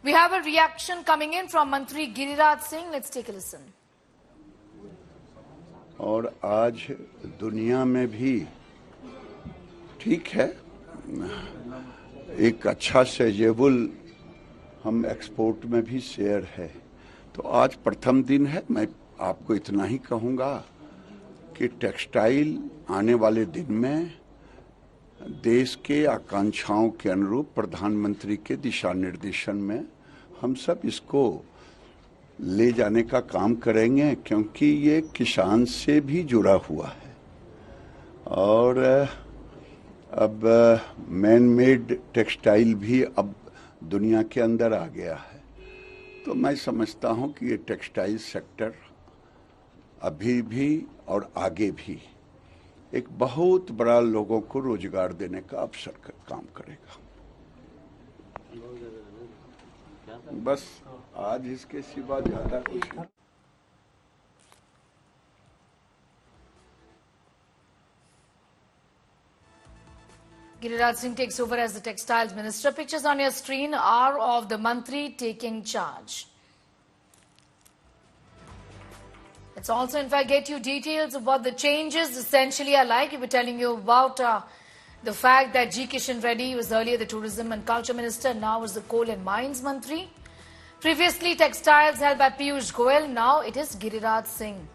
We have a reaction coming in from Mantri Giriraj Singh. Let's take a listen. और आज दुनिया में भी ठीक है, एक अच्छा सेजेबल हम एक्सपोर्ट में भी शेयर है। तो आज प्रथम दिन है। मैं आपको इतना ही कहूँगा कि टेक्सटाइल आने वाले दिन में देश के आकांक्षाओं के अनुरूप प्रधानमंत्री के दिशा निर्देशन में हम सब इसको ले जाने का काम करेंगे, क्योंकि ये किसान से भी जुड़ा हुआ है और अब मैन मेड टेक्सटाइल भी अब दुनिया के अंदर आ गया है। तो मैं समझता हूं कि ये टेक्सटाइल सेक्टर अभी भी और आगे भी एक बहुत बड़ा लोगों को रोजगार देने का अवसर काम करेगा। बस आज इसके सिवा ज्यादा कुछ नहीं। Giriraj Singh takes over as the Textiles Minister. Pictures on your screen are of the Mantri taking charge. Let's also, in fact, get you details of what the changes essentially are like. We were telling you about the fact that G. Kishan Reddy was earlier the Tourism and Culture Minister, now is the Coal and Mines Mantri. Previously, textiles held by Piyush Goyal, now it is Giriraj Singh.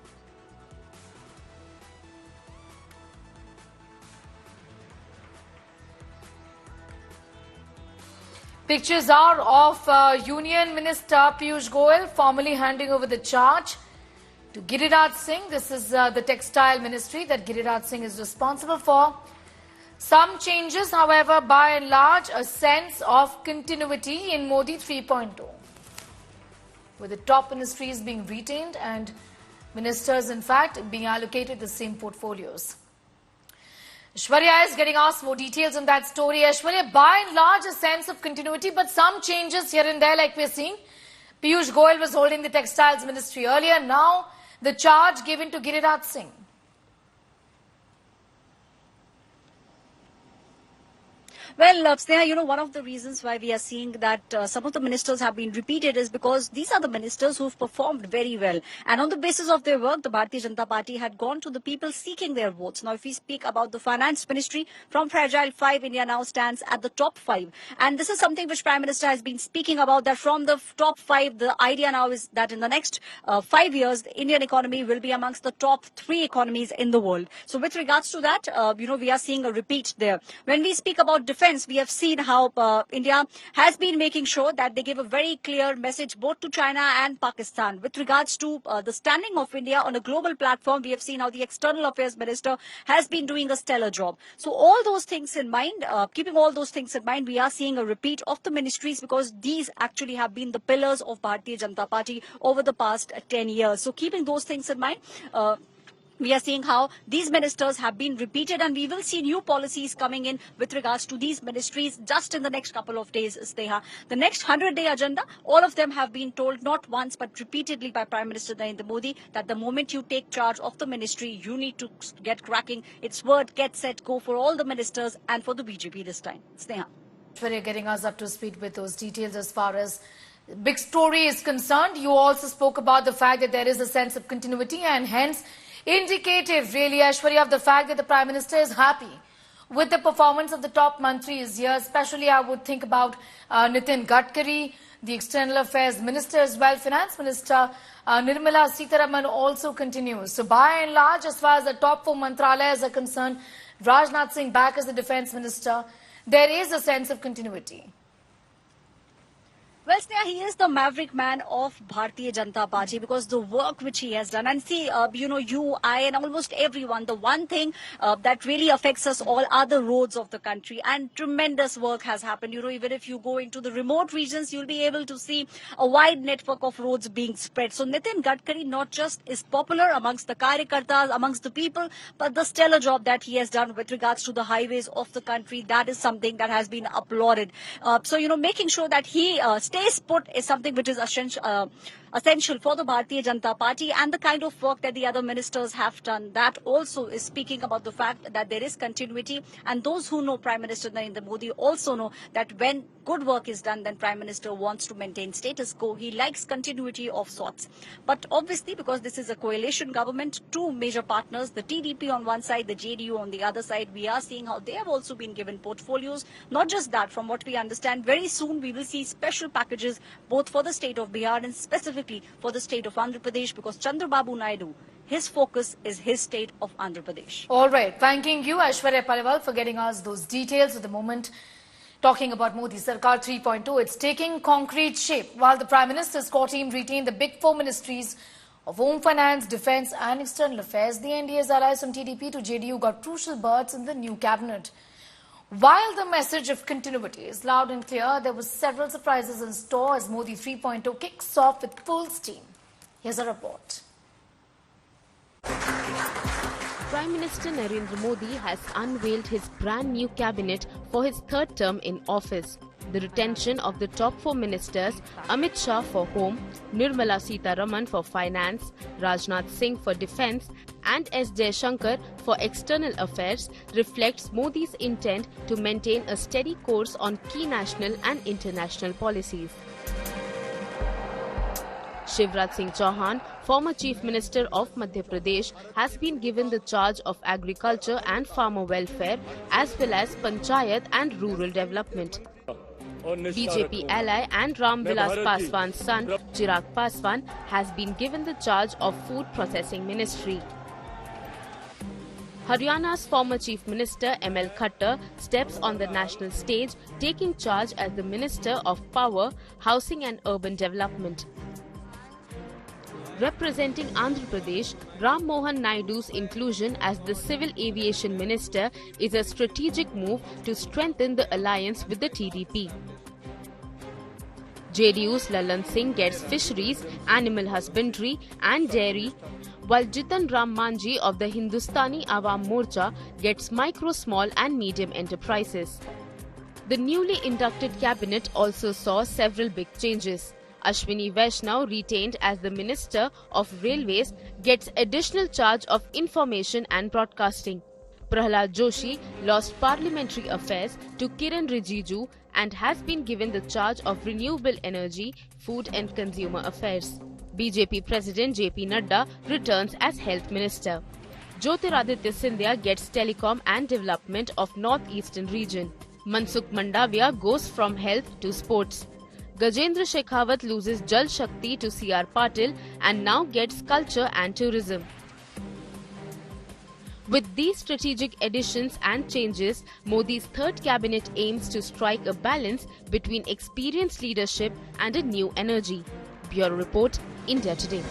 Pictures are of Union Minister Piyush Goyal formally handing over the charge to Giriraj Singh. This is the Textile Ministry that Giriraj Singh is responsible for. Some changes, however, by and large, a sense of continuity in Modi 3.0, with the top ministries being retained and ministers, in fact, being allocated the same portfolios. Aishwarya is getting asked more details on that story. Aishwarya, by and large, a sense of continuity, but some changes here and there, like we're seeing. Piyush Goyal was holding the Textiles Ministry earlier. Now, the charge given to Giriraj Singh. Well, Sneha, one of the reasons why we are seeing that some of the ministers have been repeated is because these are the ministers who've performed very well. And on the basis of their work, the Bharatiya Janata Party had gone to the people seeking their votes. Now, if we speak about the Finance Ministry, from Fragile 5, India now stands at the top 5. And this is something which Prime Minister has been speaking about, that from the top 5, the idea now is that in the next 5 years, the Indian economy will be amongst the top 3 economies in the world. So with regards to that, we are seeing a repeat there. When we speak about defense, we have seen how India has been making sure that they give a very clear message both to China and Pakistan. With regards to the standing of India on a global platform, we have seen how the External Affairs Minister has been doing a stellar job. So all those things in mind, keeping all those things in mind, we are seeing a repeat of the ministries, because these actually have been the pillars of Bharatiya Janata Party over the past 10 years. So keeping those things in mind, we are seeing how these ministers have been repeated, and we will see new policies coming in with regards to these ministries just in the next couple of days, Sneha. The next 100-day agenda, all of them have been told not once but repeatedly by Prime Minister Narendra Modi that the moment you take charge of the ministry, you need to get cracking. It's word, get set, go for all the ministers and for the BJP this time. Sneha. You're getting us up to speed with those details as far as big story is concerned. You also spoke about the fact that there is a sense of continuity and hence indicative, really, Aishwarya, of the fact that the Prime Minister is happy with the performance of the top mantris here. Especially, I would think about Nitin Gadkari, the External Affairs Minister as well, Finance Minister Nirmala Sitharaman also continues. So, by and large, as far as the top 4 mantralayas are concerned, Rajnath Singh back as the Defence Minister, there is a sense of continuity. Well, Sneha, he is the maverick man of Bharatiya Janata Party, because the work which he has done, and see, you, I, and almost everyone, the one thing that really affects us all are the roads of the country, and tremendous work has happened. Even if you go into the remote regions, you'll be able to see a wide network of roads being spread. So Nitin Gadkari not just is popular amongst the Karyakartas, amongst the people, but the stellar job that he has done with regards to the highways of the country, that is something that has been applauded. So, making sure that he stays put is something which is essential. essential for the Bharatiya Janata Party, and the kind of work that the other ministers have done. That also is speaking about the fact that there is continuity, and those who know Prime Minister Narendra Modi also know that when good work is done, then Prime Minister wants to maintain status quo. He likes continuity of sorts. But obviously, because this is a coalition government, two major partners, the TDP on one side, the JDU on the other side, we are seeing how they have also been given portfolios. Not just that, from what we understand, very soon we will see special packages both for the state of Bihar and specifically for the state of Andhra Pradesh, because Chandrababu Naidu, his focus is his state of Andhra Pradesh. All right. Thanking you, Aishwarya Paliwal, for getting us those details at the moment. Talking about Modi Sarkar 3.0, it's taking concrete shape. While the Prime Minister's core team retained the big four ministries of Home Finance, Defence and External Affairs, the NDA's allies from TDP to JDU got crucial berths in the new cabinet. While the message of continuity is loud and clear, there were several surprises in store as Modi 3.0 kicks off with full steam. Here's a report. Prime Minister Narendra Modi has unveiled his brand new cabinet for his third term in office. The retention of the top four ministers, Amit Shah for Home, Nirmala Sitharaman for Finance, Rajnath Singh for Defence and S. Jaishankar for External Affairs, reflects Modi's intent to maintain a steady course on key national and international policies. Shivraj Singh Chauhan, former Chief Minister of Madhya Pradesh, has been given the charge of agriculture and farmer welfare as well as Panchayat and rural development. BJP ally and Ram Vilas Paswan's son, Chirag Paswan, has been given the charge of Food Processing Ministry. Haryana's former Chief Minister ML Khattar steps on the national stage, taking charge as the Minister of Power, Housing and Urban Development. Representing Andhra Pradesh, Ram Mohan Naidu's inclusion as the Civil Aviation Minister is a strategic move to strengthen the alliance with the TDP. JDU's Lalan Singh gets fisheries, animal husbandry and dairy, while Jitan Ram Manji of the Hindustani Awam Morcha gets micro, small and medium enterprises. The newly inducted cabinet also saw several big changes. Ashwini Vaishnav, retained as the Minister of Railways, gets additional charge of information and broadcasting. Prahlad Joshi lost parliamentary affairs to Kiran Rijiju and has been given the charge of renewable energy, food and consumer affairs. BJP President JP Nadda returns as Health Minister. Jyotiraditya Scindia gets telecom and development of North-Eastern region. Mansukh Mandavia goes from health to sports. Gajendra Shekhawat loses Jal Shakti to C.R. Patil and now gets culture and tourism. With these strategic additions and changes, Modi's third cabinet aims to strike a balance between experienced leadership and a new energy. Bureau Report, India Today.